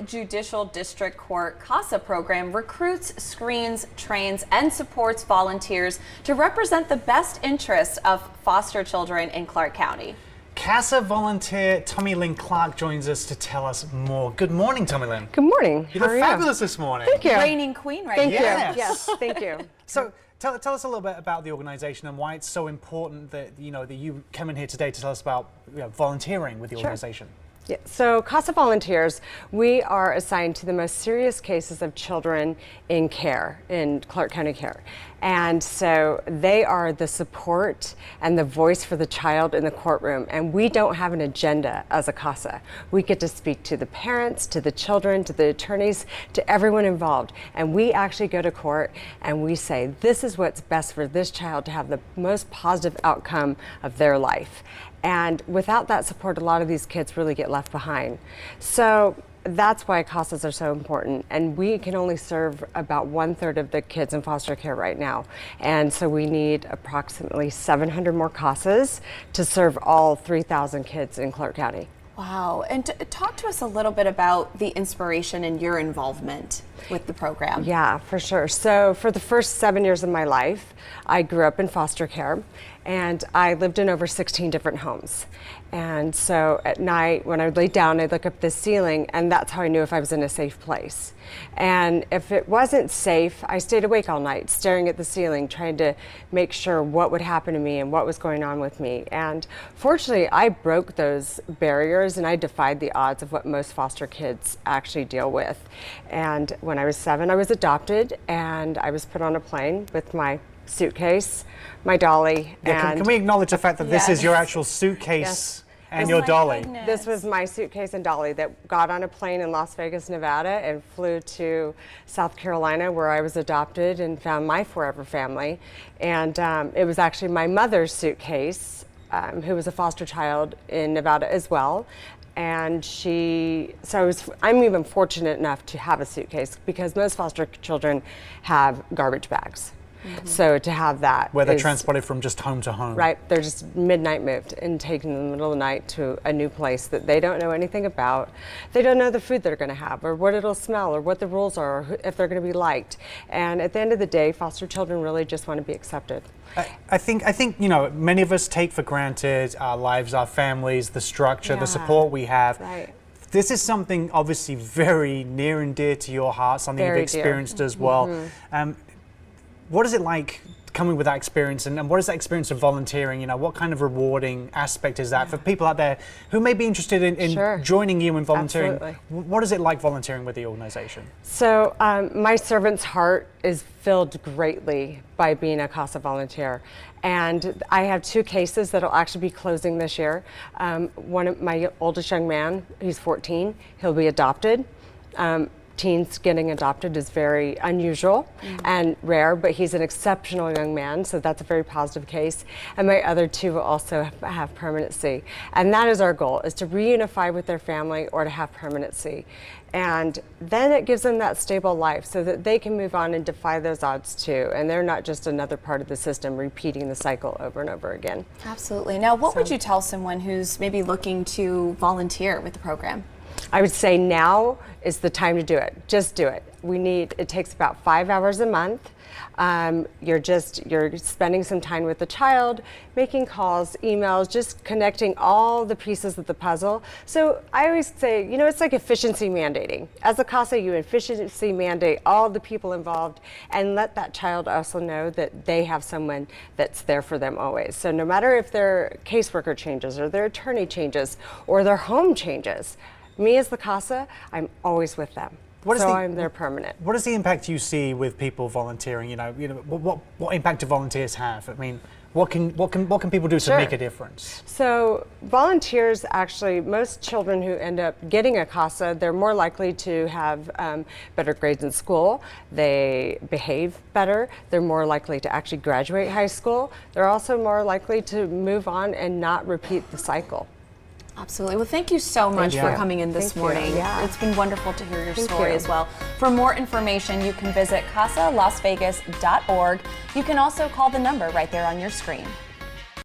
Judicial District Court CASA program recruits, screens, trains, and supports volunteers to represent the best interests of foster children in Clark County. CASA volunteer Tommy Lynn Clark joins us to tell us more. Good morning, Tommy Lynn. Good morning. You look fabulous this morning. Thank you. Reigning queen right Thank here. you. Yes, thank you. So tell us a little bit about the organization and why it's so important that you come in here today to tell us about volunteering with the organization. Yeah. So CASA volunteers, we are assigned to the most serious cases of children in care, in Clark County care. And so they are the support and the voice for the child in the courtroom. And we don't have an agenda as a CASA. We get to speak to the parents, to the children, to the attorneys, to everyone involved. And we actually go to court and we say, this is what's best for this child to have the most positive outcome of their life. And without that support, a lot of these kids really get left behind. So that's why CASAs are so important. And we can only serve about 1/3 of the kids in foster care right now. And so we need approximately 700 more CASAs to serve all 3,000 kids in Clark County. Wow. And talk to us a little bit about the inspiration and your involvement with the program. Yeah, for sure. So for the first 7 years of my life, I grew up in foster care and I lived in over 16 different homes. And so at night when I would lay down, I'd look up the ceiling and that's how I knew if I was in a safe place. And if it wasn't safe, I stayed awake all night staring at the ceiling, trying to make sure what would happen to me and what was going on with me. And fortunately, I broke those barriers and I defied the odds of what most foster kids actually deal with. And when I was 7, I was adopted and I was put on a plane with my suitcase, my dolly. Yeah, can we acknowledge the fact that this is your actual suitcase and your dolly? Goodness. This was my suitcase and dolly that got on a plane in Las Vegas, Nevada and flew to South Carolina where I was adopted and found my forever family. And it was actually my mother's suitcase, who was a foster child in Nevada as well. And I'm even fortunate enough to have a suitcase because most foster children have garbage bags. Mm-hmm. So to have that, where they're transported from just home to home. Right, they're just midnight moved and taken in the middle of the night to a new place that they don't know anything about. They don't know the food they're going to have or what it'll smell or what the rules are or if they're going to be liked. And at the end of the day, foster children really just want to be accepted. I think many of us take for granted our lives, our families, the structure, the support we have. Right. This is something obviously very near and dear to your heart, something you've experienced as well. Mm-hmm. What is it like coming with that experience and what is that experience of volunteering? What kind of rewarding aspect is that for people out there who may be interested in joining you in volunteering? Absolutely. What is it like volunteering with the organization? So my servant's heart is filled greatly by being a CASA volunteer. And I have 2 cases that'll actually be closing this year. One of my oldest young man, he's 14, he'll be adopted. Teens getting adopted is very unusual and rare, but he's an exceptional young man, so that's a very positive case. And my other 2 will also have permanency. And that is our goal, is to reunify with their family or to have permanency. And then it gives them that stable life so that they can move on and defy those odds too. And they're not just another part of the system repeating the cycle over and over again. Absolutely. Now, what would you tell someone who's maybe looking to volunteer with the program? I would say now is the time to do it. Just do it. It takes about 5 hours a month. You're spending some time with the child, making calls, emails, just connecting all the pieces of the puzzle. So I always say, it's like efficiency mandating. As a CASA, you efficiency mandate all the people involved and let that child also know that they have someone that's there for them always. So no matter if their caseworker changes or their attorney changes or their home changes, me as the CASA, I'm always with them. I'm there permanent. What is the impact you see with people volunteering? What impact do volunteers have? I mean, what can people do to make a difference? So volunteers, actually, most children who end up getting a CASA, they're more likely to have better grades in school. They behave better. They're more likely to actually graduate high school. They're also more likely to move on and not repeat the cycle. Absolutely. Well, thank you so much for coming in this morning. Yeah. It's been wonderful to hear your story as well. For more information, you can visit CASALasVegas.org. You can also call the number right there on your screen.